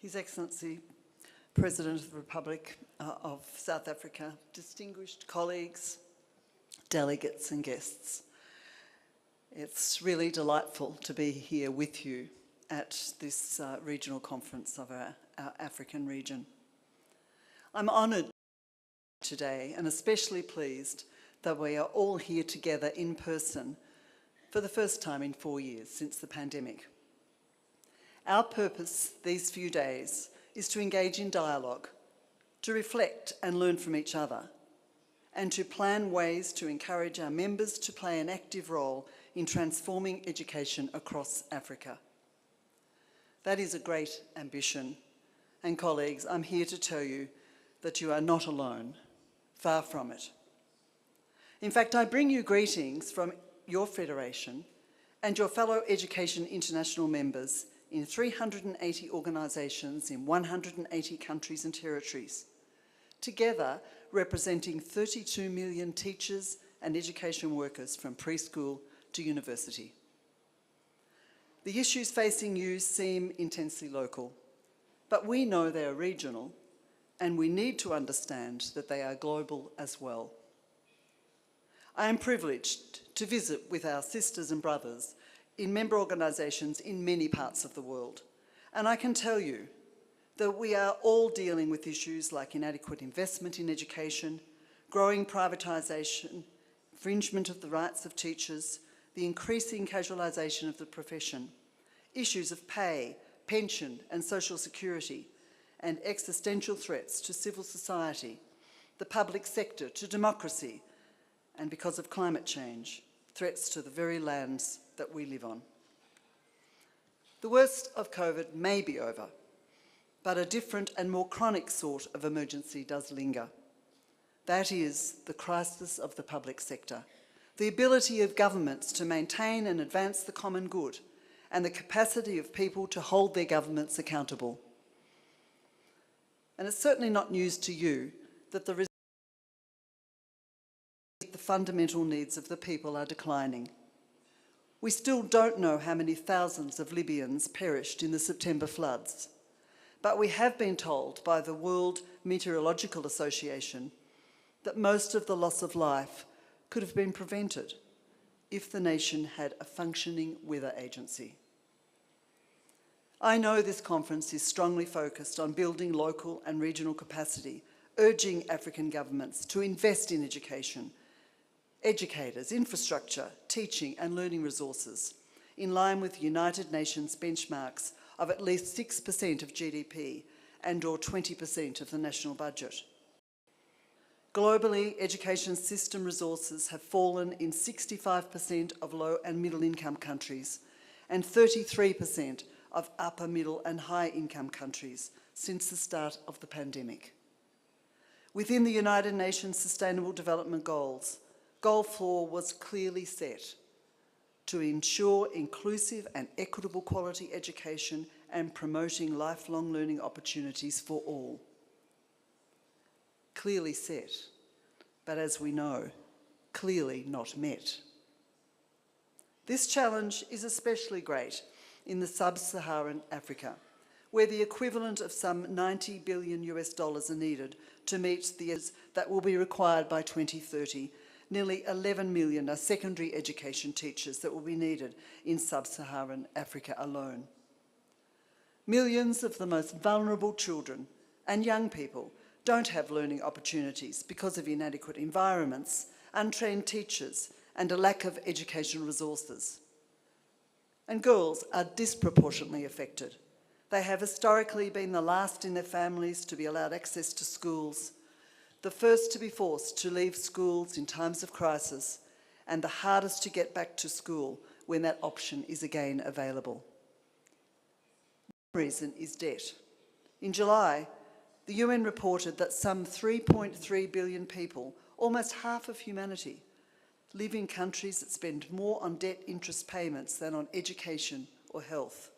His Excellency, President of the Republic of South Africa, distinguished colleagues, delegates and guests. It's really delightful to be here with you at this regional conference of our African region. I'm honoured today and especially pleased that we are all here together in person for the first time in 4 years since the pandemic. Our purpose these few days is to engage in dialogue, to reflect and learn from each other, and to plan ways to encourage our members to play an active role in transforming education across Africa. That is a great ambition, and colleagues, I'm here to tell you that you are not alone, far from it. In fact, I bring you greetings from your federation and your fellow Education International members in 380 organisations in 180 countries and territories, together representing 32 million teachers and education workers from preschool to university. The issues facing you seem intensely local, but we know they are regional, and we need to understand that they are global as well. I am privileged to visit with our sisters and brothers in member organisations in many parts of the world. And I can tell you that we are all dealing with issues like inadequate investment in education, growing privatisation, infringement of the rights of teachers, the increasing casualisation of the profession, issues of pay, pension and social security, and existential threats to civil society, the public sector, to democracy, and because of climate change, threats to the very lands that we live on. The worst of COVID may be over, but a different and more chronic sort of emergency does linger. That is the crisis of the public sector, the ability of governments to maintain and advance the common good, and the capacity of people to hold their governments accountable. And it's certainly not news to you that the fundamental needs of the people are declining. We still don't know how many thousands of Libyans perished in the September floods, but we have been told by the World Meteorological Association that most of the loss of life could have been prevented if the nation had a functioning weather agency. I know this conference is strongly focused on building local and regional capacity, urging African governments to invest in education, educators, infrastructure, teaching and learning resources, in line with United Nations benchmarks of at least 6% of GDP and or 20% of the national budget. Globally, education system resources have fallen in 65% of low and middle income countries and 33% of upper, middle and high income countries since the start of the pandemic. Within the United Nations Sustainable Development Goals, Goal 4 was clearly set to ensure inclusive and equitable quality education and promoting lifelong learning opportunities for all. Clearly set, but as we know, clearly not met. This challenge is especially great in the sub-Saharan Africa, where the equivalent of some $90 billion are needed to meet the needs that will be required by 2030. Nearly 11 million are secondary education teachers that will be needed in sub-Saharan Africa alone. Millions of the most vulnerable children and young people don't have learning opportunities because of inadequate environments, untrained teachers, and a lack of education resources. And girls are disproportionately affected. They have historically been the last in their families to be allowed access to schools, the first to be forced to leave schools in times of crisis, and the hardest to get back to school when that option is again available. One reason is debt. In July, the UN reported that some 3.3 billion people, almost half of humanity, live in countries that spend more on debt interest payments than on education or health.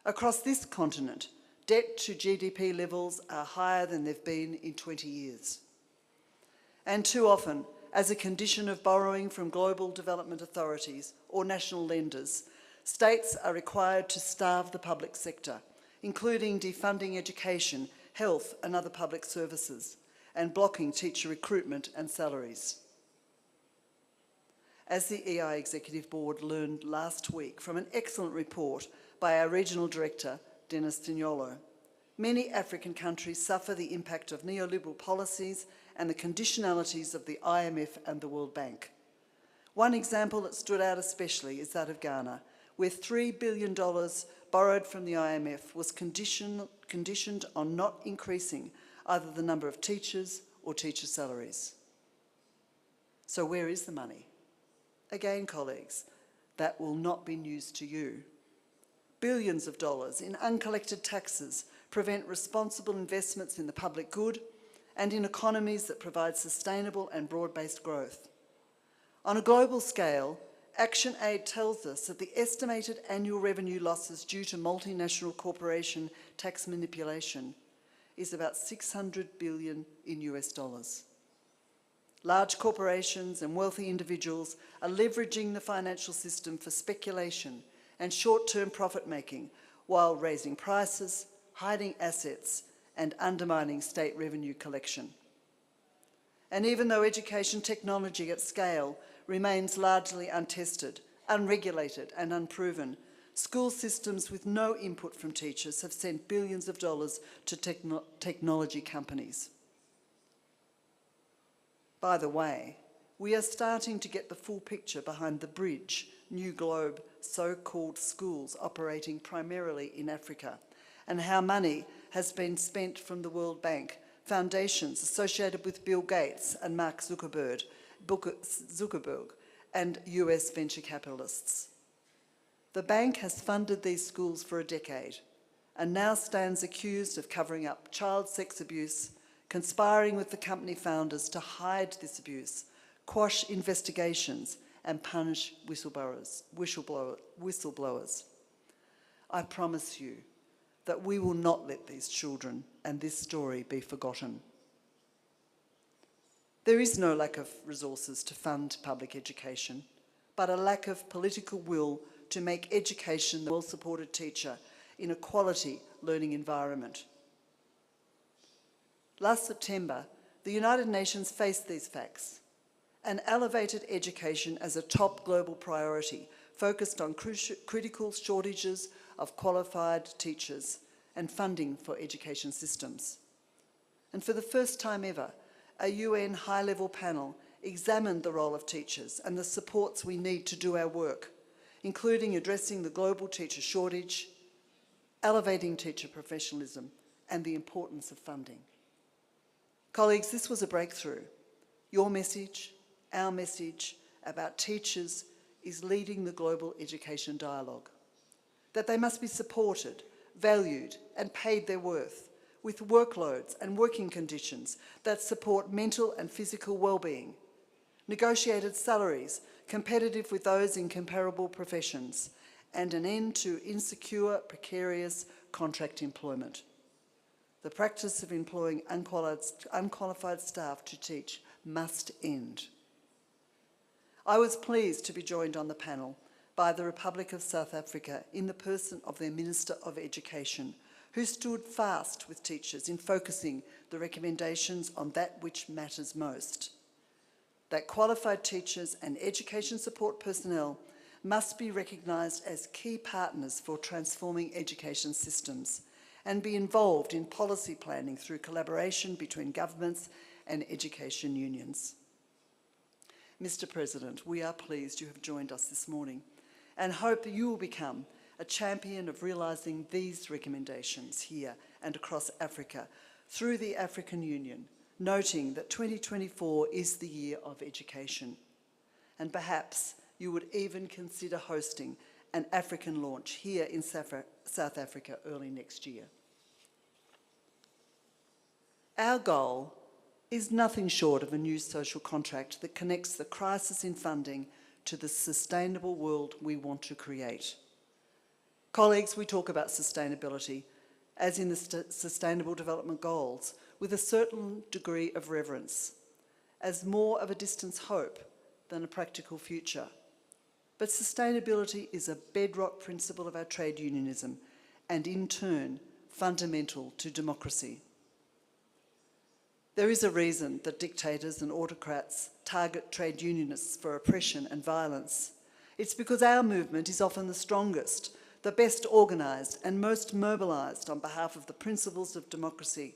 Across this continent, debt to GDP levels are higher than they've been in 20 years. And too often, as a condition of borrowing from global development authorities or national lenders, states are required to starve the public sector including defunding education, health and other public services, and blocking teacher recruitment and salaries. As the EI Executive Board learned last week from an excellent report by our Regional Director, Dennis Dignolo, many African countries suffer the impact of neoliberal policies and the conditionalities of the IMF and the World Bank. One example that stood out especially is that of Ghana, where $3 billion borrowed from the IMF was conditioned on not increasing either the number of teachers or teacher salaries. So where is the money? Again, colleagues, that will not be news to you. Billions of dollars in uncollected taxes prevent responsible investments in the public good and in economies that provide sustainable and broad-based growth. On a global scale, Action Aid tells us that the estimated annual revenue losses due to multinational corporation tax manipulation is about $600 billion in US dollars. Large corporations and wealthy individuals are leveraging the financial system for speculation and short-term profit-making while raising prices, hiding assets, and undermining state revenue collection. And even though education technology at scale remains largely untested, unregulated, and unproven, school systems with no input from teachers have sent billions of dollars to technology companies. By the way, we are starting to get the full picture behind the Bridge, New Globe, so-called schools operating primarily in Africa, and how money has been spent from the World Bank, foundations associated with Bill Gates and Mark Zuckerberg, and US venture capitalists. The bank has funded these schools for a decade and now stands accused of covering up child sex abuse, conspiring with the company founders to hide this abuse, quash investigations, and punish whistleblowers. I promise you that we will not let these children and this story be forgotten. There is no lack of resources to fund public education, but a lack of political will to make education the well-supported teacher in a quality learning environment. Last September, the United Nations faced these facts and elevated education as a top global priority, focused on critical shortages of qualified teachers and funding for education systems. And for the first time ever, a UN high-level panel examined the role of teachers and the supports we need to do our work, including addressing the global teacher shortage, elevating teacher professionalism, and the importance of funding. Colleagues, this was a breakthrough. Your message, our message about teachers is leading the global education dialogue. That they must be supported, valued, and paid their worth, with workloads and working conditions that support mental and physical well-being, negotiated salaries competitive with those in comparable professions, and an end to insecure, precarious contract employment. The practice of employing unqualified staff to teach must end. I was pleased to be joined on the panel by the Republic of South Africa in the person of their Minister of Education, who stood fast with teachers in focusing the recommendations on that which matters most. That qualified teachers and education support personnel must be recognised as key partners for transforming education systems and be involved in policy planning through collaboration between governments and education unions. Mr. President, we are pleased you have joined us this morning and hope that you will become a champion of realising these recommendations here and across Africa through the African Union, noting that 2024 is the year of education. And perhaps you would even consider hosting an African launch here in South Africa early next year. Our goal is nothing short of a new social contract that connects the crisis in funding to the sustainable world we want to create. Colleagues, we talk about sustainability, as in the Sustainable Development Goals, with a certain degree of reverence, as more of a distant hope than a practical future. But sustainability is a bedrock principle of our trade unionism, and in turn, fundamental to democracy. There is a reason that dictators and autocrats target trade unionists for oppression and violence. It's because our movement is often the strongest, the best organised and most mobilised on behalf of the principles of democracy,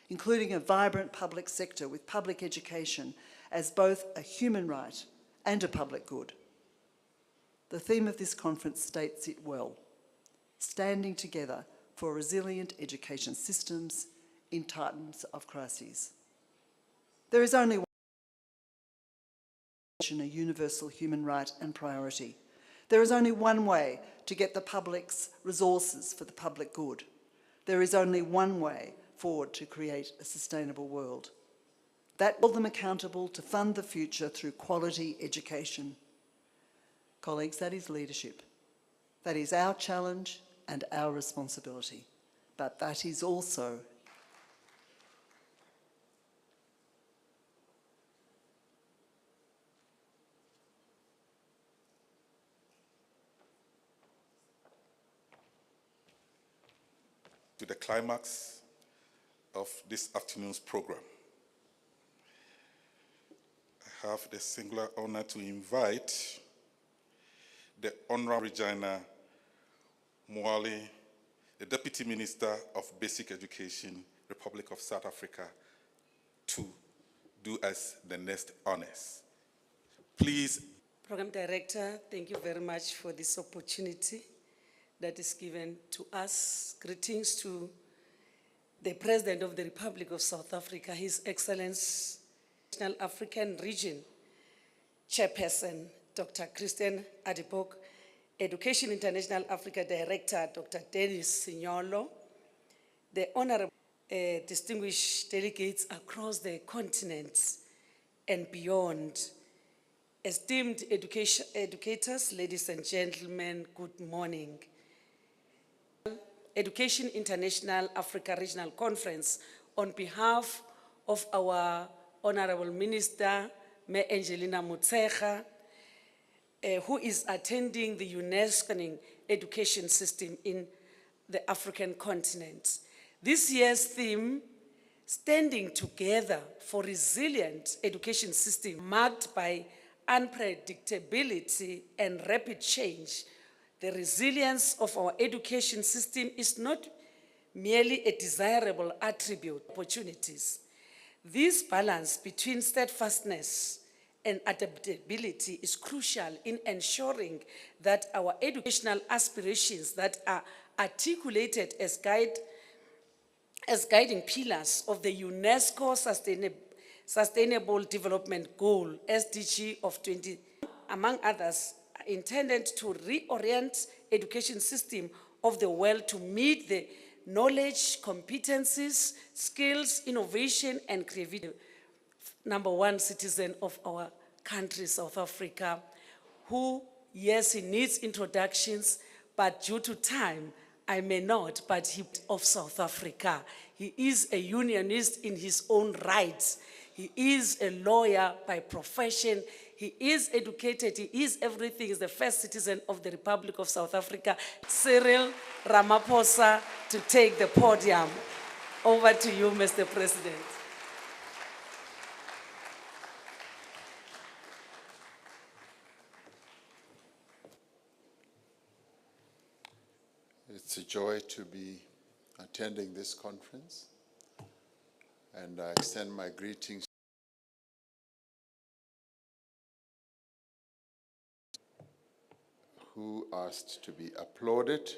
including a vibrant public sector with public education as both a human right and a public good. The theme of this conference states it well: standing together for resilient education systems in times of crises. There is only one a universal human right and priority. There is only one way to get the public's resources for the public good. There is only one way forward to create a sustainable world. That will hold them accountable to fund the future through quality education. Colleagues, that is leadership. That is our challenge and our responsibility. But that is also to the climax of this afternoon's program. I have the singular honor to invite the Honorable Regina Mwale, the Deputy Minister of Basic Education, Republic of South Africa, to do us the next honors. Please. Program Director, thank you very much for this opportunity that is given to us. Greetings to the President of the Republic of South Africa, His Excellency, National African Region Chairperson, Dr. Christian Adipok, Education International Africa Director, Dr. Dennis Signolo, the honorable distinguished delegates across the continent and beyond, esteemed educators, ladies and gentlemen, good morning. Education International Africa Regional Conference, on behalf of our Honorable Minister, Ms. Angelina Motshekga, who is attending the UNESCO education system in the African continent. This year's theme, Standing Together for Resilient Education System, marked by unpredictability and rapid change. The resilience of our education system is not merely a desirable attribute, opportunities. This balance between steadfastness and adaptability is crucial in ensuring that our educational aspirations that are articulated as guiding pillars of the UNESCO Sustainable Development Goal, SDG of 20, among others, are intended to reorient education system of the world to meet the knowledge, competencies, skills, innovation, and creativity. Number one citizen of our country, South Africa, who, yes, he needs introductions, but due to time, I may not, but he of South Africa. He is a unionist in his own rights. He is a lawyer by profession. He is educated. He is everything. He is the first citizen of the Republic of South Africa. Cyril Ramaphosa to take the podium. Over to you, Mr. President. It's a joy to be attending this conference, and I extend my greetings who asked to be applauded.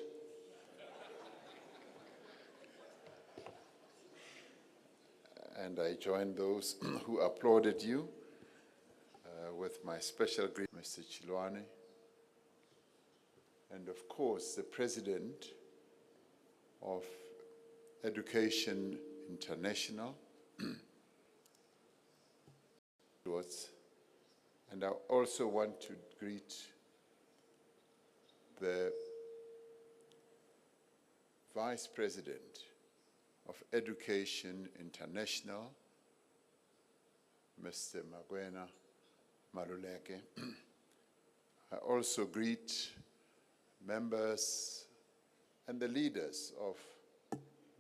And I join those who applauded you with my special greeting, Mr. Chilwane, and of course the President of Education International. And I also want to greet the Vice President of Education International, Mr. Magwena Maluleke. I also greet members and the leaders of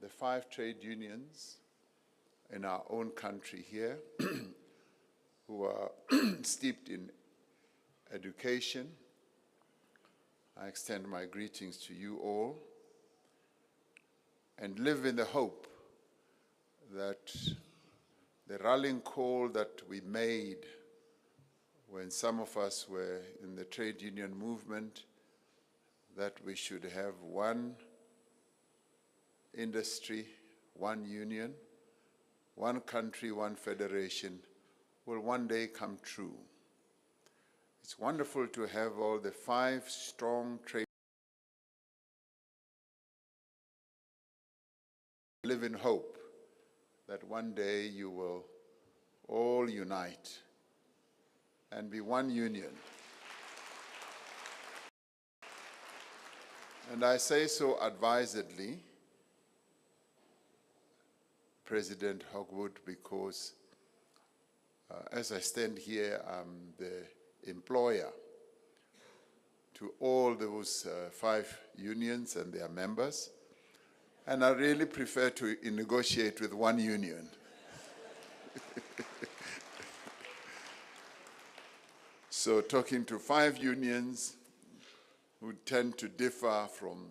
the 5 trade unions in our own country here who are steeped in education. I extend my greetings to you all and live in the hope that the rallying call that we made when some of us were in the trade union movement, that we should have one industry, one union, one country, one federation, will one day come true. It's wonderful to have all the 5 strong trade. Live in hope that one day you will all unite and be one union. And I say so advisedly, President Hogwood, because as I stand here, I'm the employer to all those 5 unions and their members. And I really prefer to negotiate with one union. So talking to 5 unions who tend to differ from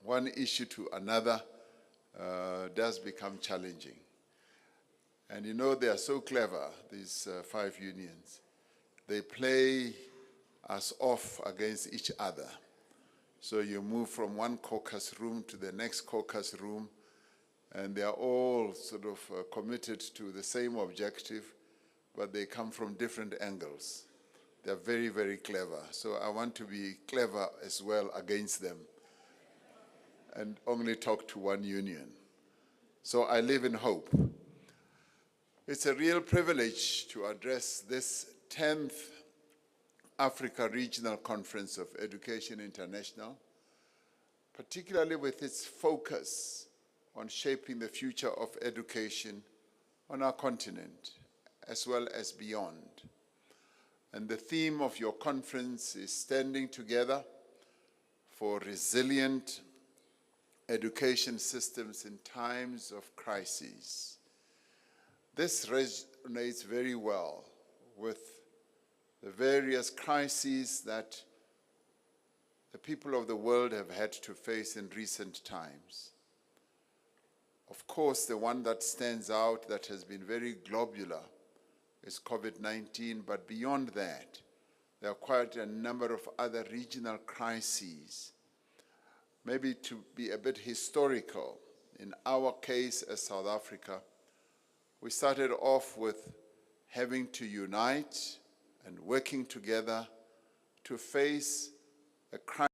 one issue to another does become challenging. And you know, they are so clever, these 5 unions. They play us off against each other. So you move from one caucus room to the next caucus room, and they are all sort of committed to the same objective, but they come from different angles. They're very, very clever. So I want to be clever as well against them and only talk to one union. So I live in hope. It's a real privilege to address this 10th Africa Regional Conference of Education International, particularly with its focus on shaping the future of education on our continent, as well as beyond. And the theme of your conference is Standing Together for Resilient Education Systems in Times of Crises. This resonates very well with the various crises that the people of the world have had to face in recent times. Of course, the one that stands out that has been very globular is COVID-19, but beyond that, there are quite a number of other regional crises. Maybe to be a bit historical, in our case as South Africa, we started off with having to unite and working together to face a crisis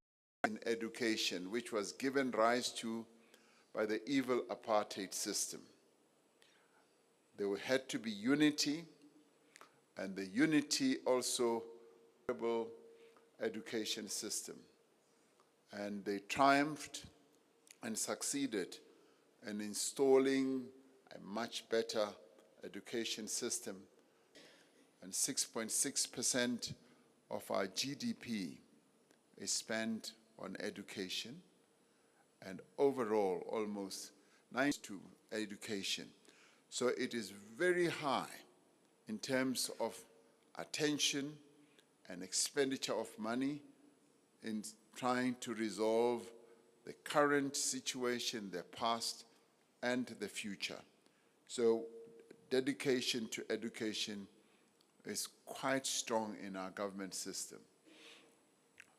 in education, which was given rise to by the evil apartheid system. There had to be unity, and the unity also education system. And they triumphed and succeeded in installing a much better education system. And 6.6% of our GDP is spent on education, and overall almost 9% to education. So it is very high in terms of attention and expenditure of money in trying to resolve the current situation, the past, and the future. So dedication to education is quite strong in our government system.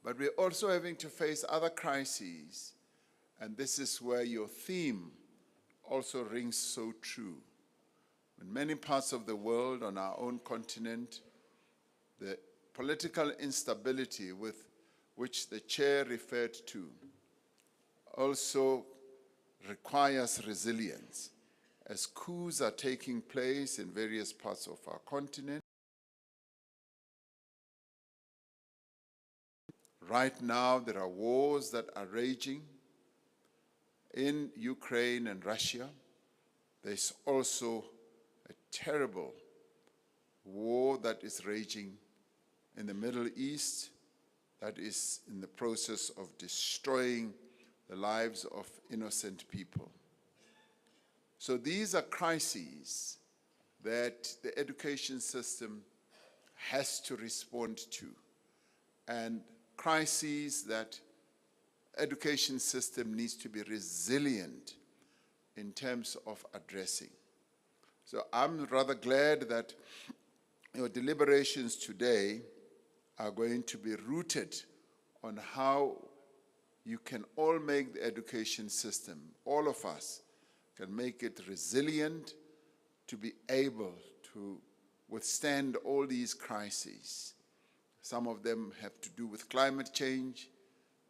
But we're also having to face other crises, and this is where your theme also rings so true. In many parts of the world, on our own continent, the political instability with which the chair referred to also requires resilience, as coups are taking place in various parts of our continent. Right now, there are wars that are raging in Ukraine and Russia. There's also a terrible war that is raging in the Middle East that is in the process of destroying the lives of innocent people. So these are crises that the education system has to respond to, and crises that education system needs to be resilient in terms of addressing. So I'm rather glad that your deliberations today are going to be rooted on how you can all make the education system, all of us, can make it resilient to be able to withstand all these crises. Some of them have to do with climate change,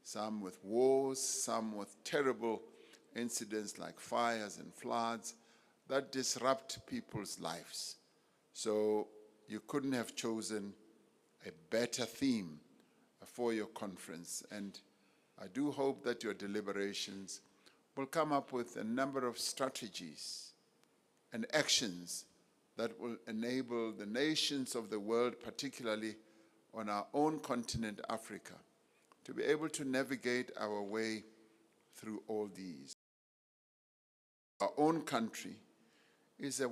some with wars, some with terrible incidents like fires and floods that disrupt people's lives. So you couldn't have chosen a better theme for your conference. And I do hope that your deliberations will come up with a number of strategies and actions that will enable the nations of the world, particularly on our own continent, Africa, to be able to navigate our way through all these. Our own country is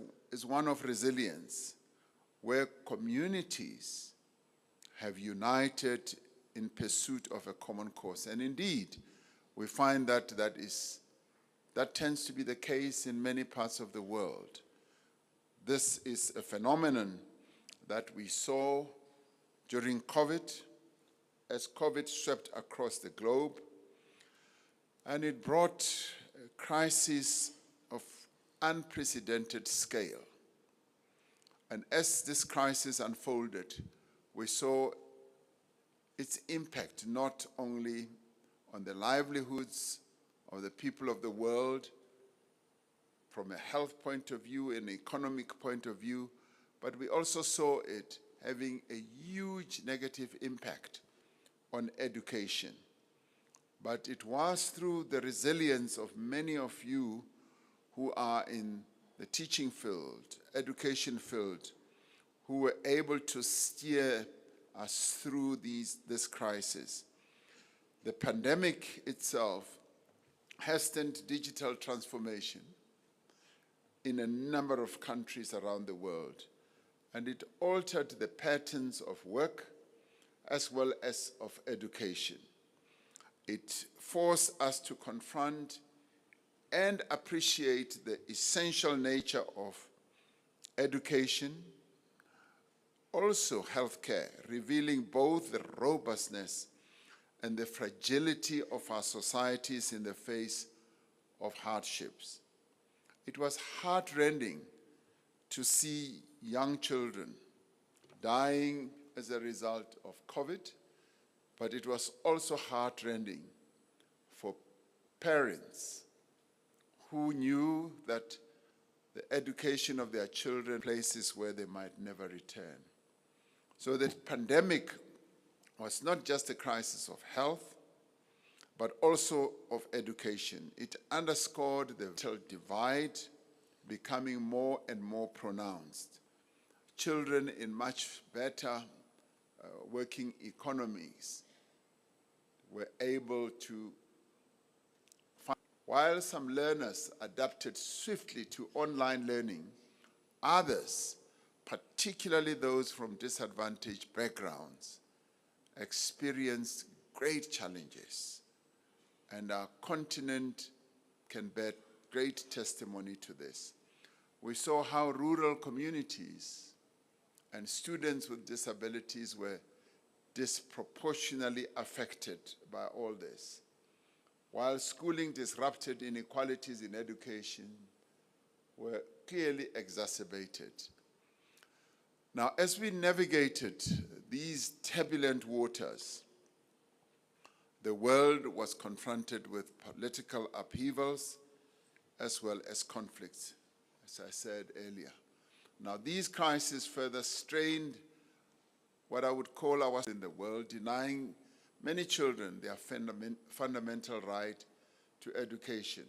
one of resilience, where communities have united in pursuit of a common cause. And indeed, we find that that tends to be the case in many parts of the world. This is a phenomenon that we saw during COVID, as COVID swept across the globe, and it brought a crisis of unprecedented scale. And as this crisis unfolded, we saw its impact not only on the livelihoods of the people of the world from a health point of view, an economic point of view, but we also saw it having a huge negative impact on education. But it was through the resilience of many of you who are in the teaching field, education field, who were able to steer us through this crisis. The pandemic itself hastened digital transformation in a number of countries around the world, and it altered the patterns of work as well as of education. It forced us to confront and appreciate the essential nature of education, also healthcare, revealing both the robustness and the fragility of our societies in the face of hardships. It was heartrending to see young children dying as a result of COVID, but it was also heartrending for parents who knew that the education of their children places where they might never return. So the pandemic was not just a crisis of health, but also of education. It underscored the digital divide becoming more and more pronounced. Children in much better working economies were able to find, while some learners adapted swiftly to online learning, others, particularly those from disadvantaged backgrounds, experienced great challenges, and our continent can bear great testimony to this. We saw how rural communities and students with disabilities were disproportionately affected by all this, while schooling disrupted inequalities in education were clearly exacerbated. Now, as we navigated these turbulent waters, the world was confronted with political upheavals as well as conflicts, as I said earlier. Now, these crises further strained what I would call our in the world, denying many children their fundamental right to education.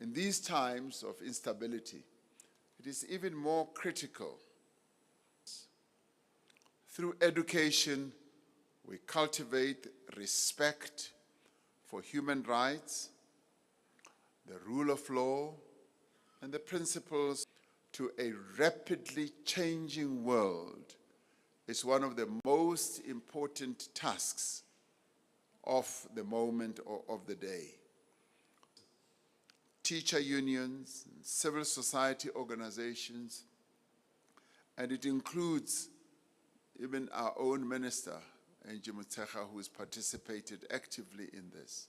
In these times of instability, it is even more critical. Through education, we cultivate respect for human rights, the rule of law, and the principles to a rapidly changing world is one of the most important tasks of the moment or of the day. Teacher unions, civil society organizations, and it includes even our own minister, Angie Mutsecha, who has participated actively in this.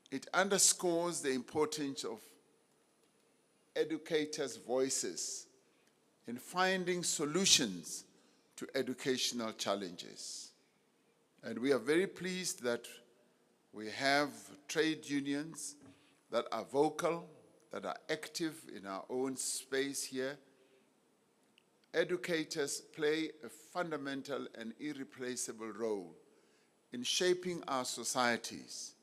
It underscores the importance of educators' voices in finding solutions to educational challenges. And we are very pleased that we have trade unions that are vocal, that are active in our own space here. Educators play a fundamental and irreplaceable role in shaping our societies,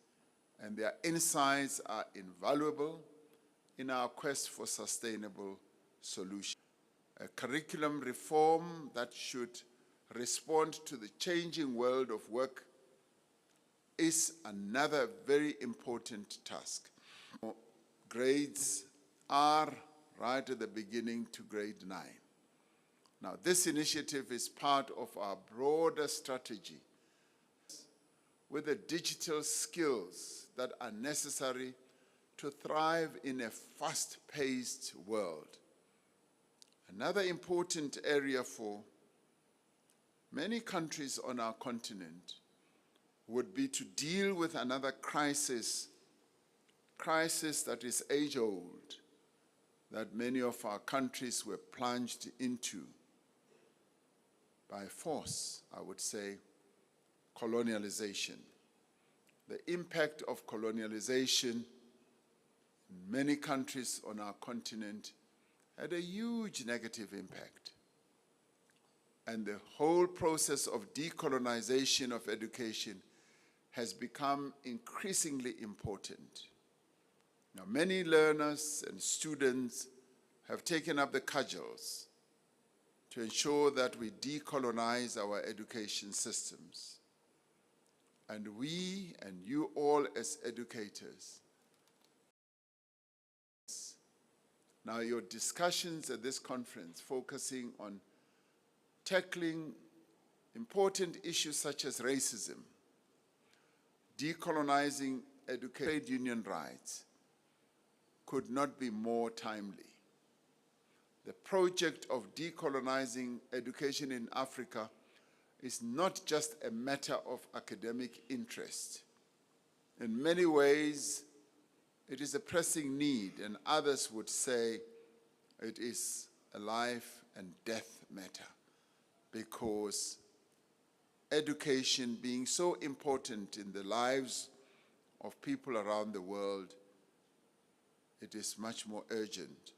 and their insights are invaluable in our quest for sustainable solutions. A curriculum reform that should respond to the changing world of work is another very important task. Grades are right at the beginning to grade 9. Now, this initiative is part of our broader strategy with the digital skills that are necessary to thrive in a fast-paced world. Another important area for many countries on our continent would be to deal with another crisis that is age-old, that many of our countries were plunged into by force, I would say, colonialization. The impact of colonialization in many countries on our continent had a huge negative impact. And the whole process of decolonization of education has become increasingly important. Now, many learners and students have taken up the cudgels to ensure that we decolonize our education systems. And we and you all as educators. Now, your discussions at this conference focusing on tackling important issues such as racism, decolonizing trade union rights, could not be more timely. The project of decolonizing education in Africa is not just a matter of academic interest. In many ways, it is a pressing need, and others would say it is a life and death matter, because education being so important in the lives of people around the world, it is much more urgent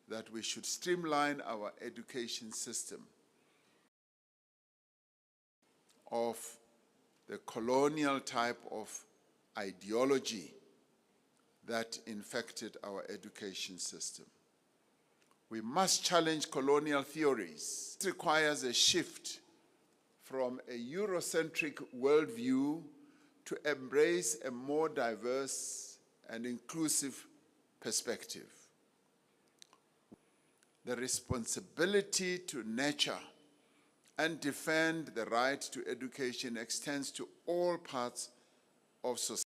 that we should streamline our education system of the colonial type of ideology that infected our education system. We must challenge colonial theories. It requires a shift from a Eurocentric worldview to embrace a more diverse and inclusive perspective. The responsibility to nurture and defend the right to education extends to all parts of society.